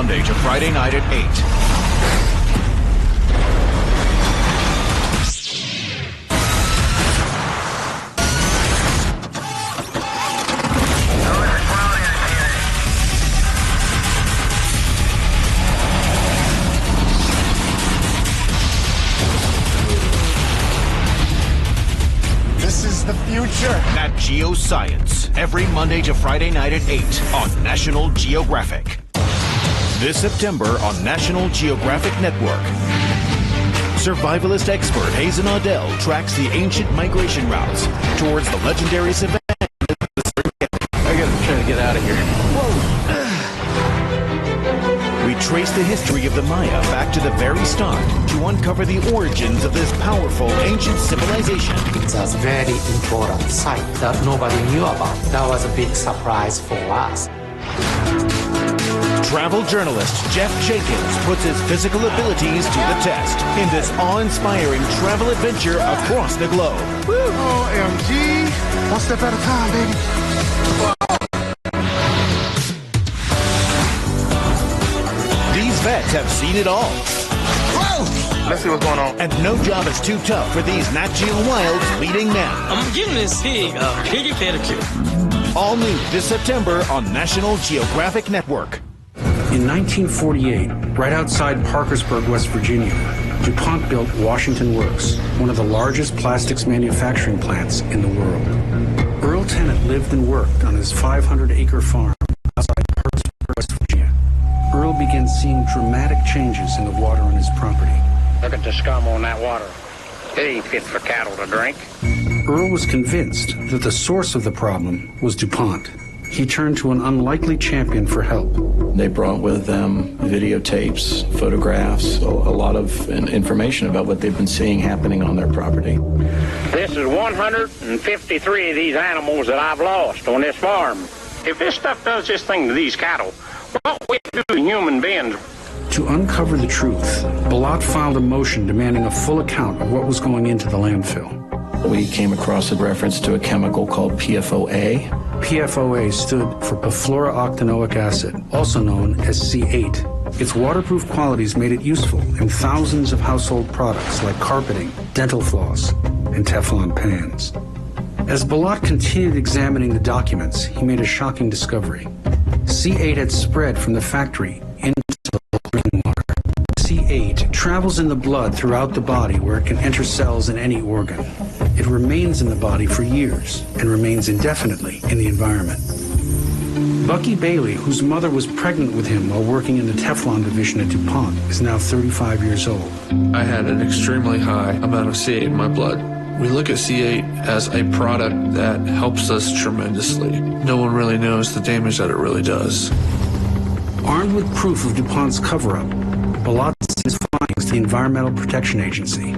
Monday to Friday night at 8. This is the future. At Geoscience, every Monday to Friday night at 8 on National Geographic. This September on National Geographic Network. Survivalist expert Hazen Audell tracks the ancient migration routes towards the legendary savannah. I gotta try to get out of here. We trace the history of the Maya back to the very start to uncover the origins of this powerful ancient civilization. It's a very important site that nobody knew about. That was a big surprise for us. Travel journalist Jeff Jenkins puts his physical abilities to the test in this awe-inspiring travel adventure across the globe. OMG. One step at a time, baby. These vets have seen it all. Whoa! Let's see what's going on. And no job is too tough for these Nat Geo Wilds leading men. I'm giving this pig a piggy pedicure. All new this September on National Geographic Network. In 1948, right outside Parkersburg, West Virginia, DuPont built Washington Works, one of the largest plastics manufacturing plants in the world. Earl Tennant lived and worked on his 500-acre farm outside Parkersburg, West Virginia. Earl began seeing dramatic changes in the water on his property. Look at the scum on that water. It ain't fit for cattle to drink. Earl was convinced that the source of the problem was DuPont. He turned to an unlikely champion for help. They brought with them videotapes, photographs, a lot of information about what they've been seeing happening on their property. This is 153 of these animals that I've lost on this farm. If this stuff does this thing to these cattle, what we do to human beings? To uncover the truth, Balat filed a motion demanding a full account of what was going into the landfill. We came across a reference to a chemical called PFOA. PFOA stood for perfluorooctanoic acid, also known as C8. Its waterproof qualities made it useful in thousands of household products like carpeting, dental floss, and Teflon pans. As Balat continued examining the documents, he made a shocking discovery. C8 had spread from the factory into the drinking water. C8 travels in the blood throughout the body where it can enter cells in any organ. It remains in the body for years and remains indefinitely in the environment. Bucky Bailey, whose mother was pregnant with him while working in the Teflon division at DuPont, is now 35 years old. I had an extremely high amount of C8 in my blood. We look at C8 as a product that helps us tremendously. No one really knows the damage that it really does. Armed with proof of DuPont's cover-up, Balat sent his findings to the Environmental Protection Agency.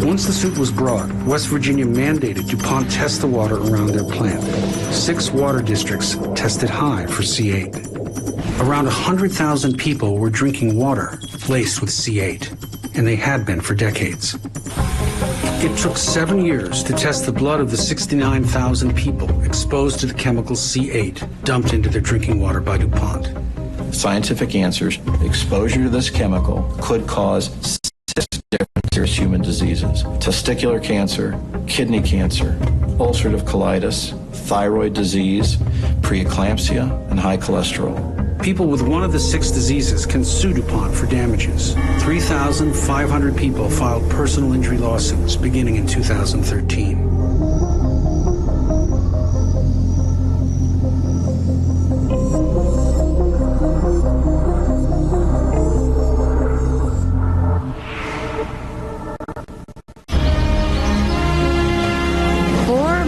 Once the suit was brought, West Virginia mandated DuPont test the water around their plant. 6 water districts tested high for C8. Around 100,000 people were drinking water laced with C8, and they had been for decades. It took 7 years to test the blood of the 69,000 people exposed to the chemical C8 dumped into their drinking water by DuPont. Scientific answers, exposure to this chemical could cause different serious human diseases: testicular cancer, kidney cancer, ulcerative colitis, thyroid disease, preeclampsia, and high cholesterol. People with one of the 6 diseases can sue DuPont for damages. 3,500 people filed personal injury lawsuits beginning in 2013.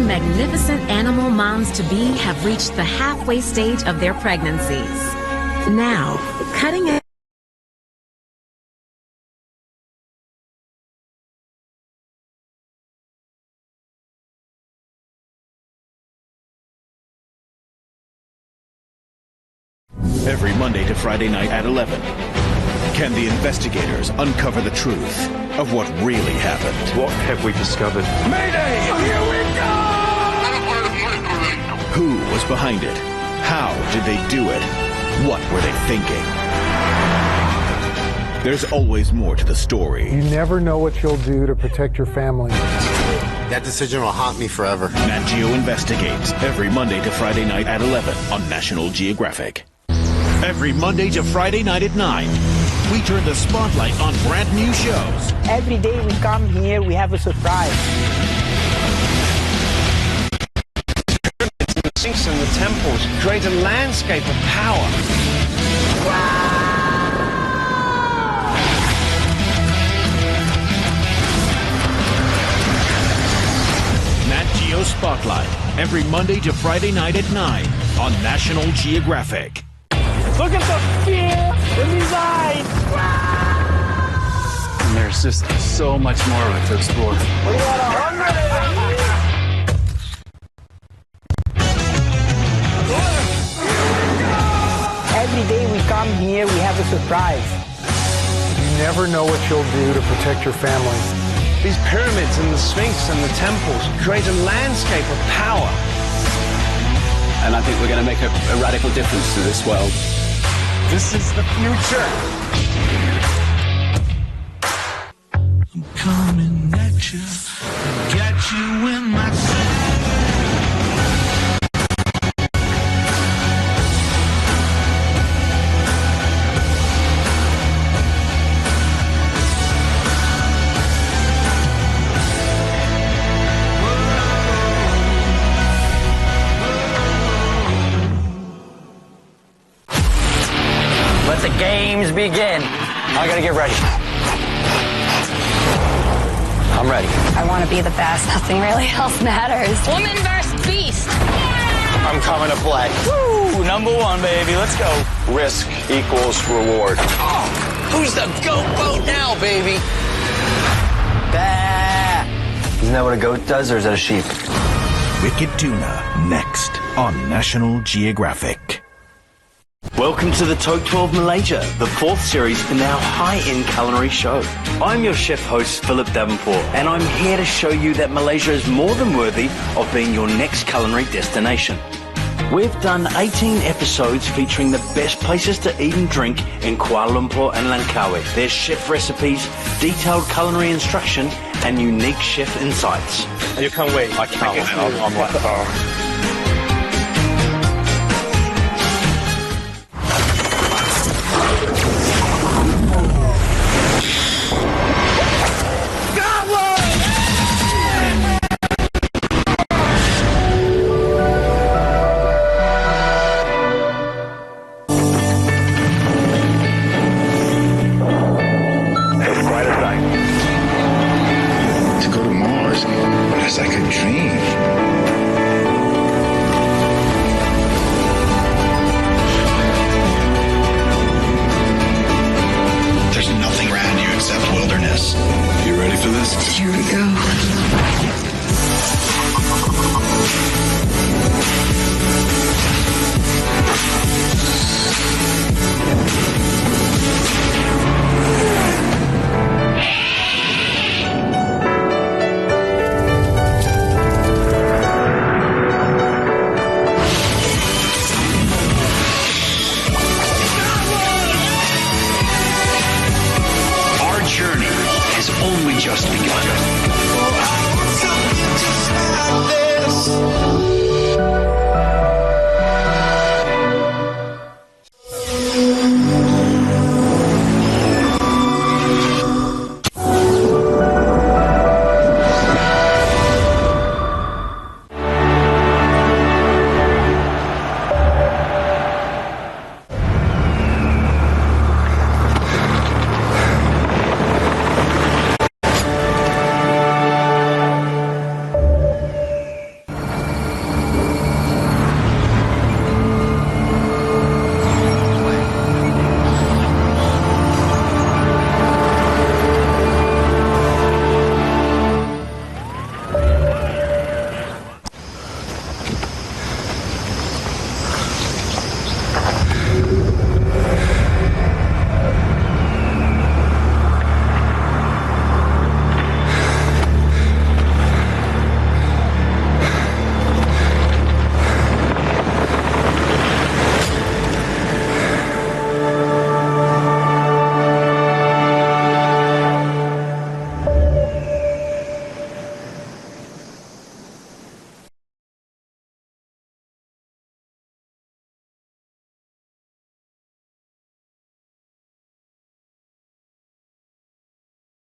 Magnificent animal moms-to-be have reached the halfway stage of their pregnancies. Now, cutting edge. Every Monday to Friday night at 11. Can the investigators uncover the truth of what really happened? What have we discovered? Mayday! Here we go! Who was behind it? How did they do it? What were they thinking? There's always more to the story. You never know what you'll do to protect your family. That decision will haunt me forever. Nat Geo Investigates, every Monday to Friday night at 11 on National Geographic. Every Monday to Friday night at 9, we turn the spotlight on brand new shows. Every day we come here, we have a surprise. The Sphinx and the temples create a landscape of power. Nat Geo Spotlight, every Monday to Friday night at 9 on National Geographic. Look at the fear in his eyes. And there's just so much more of it to explore. We got 100. Every day we come here, we have a surprise. You never know what you'll do to protect your family. These pyramids and the Sphinx and the temples create a landscape of power. And I think we're going to make a radical difference to this world. This is the future. I'm coming at you, got you in my sight. Let the games begin. I gotta get ready. I'm ready. I want to be the best. Nothing really else matters. Woman versus beast. I'm coming to play. Woo! #1, baby. Let's go. Risk equals reward. Oh, who's the goat boat now, baby? Bah. Isn't that what a goat does, or is that a sheep? Wicked Tuna, next on National Geographic. Welcome to the Toque 12 Malaysia, the 4th series in our high-end culinary show. I'm your chef host, Philip Davenport, and I'm here to show you that Malaysia is more than worthy of being your next culinary destination. We've done 18 episodes featuring the best places to eat and drink in Kuala Lumpur and Langkawi. There's chef recipes, detailed culinary instruction, and unique chef insights. You can't wait. I can't wait. I'm like, oh. Like a dream. There's nothing around you except wilderness. You ready for this? Here we go. Just begun.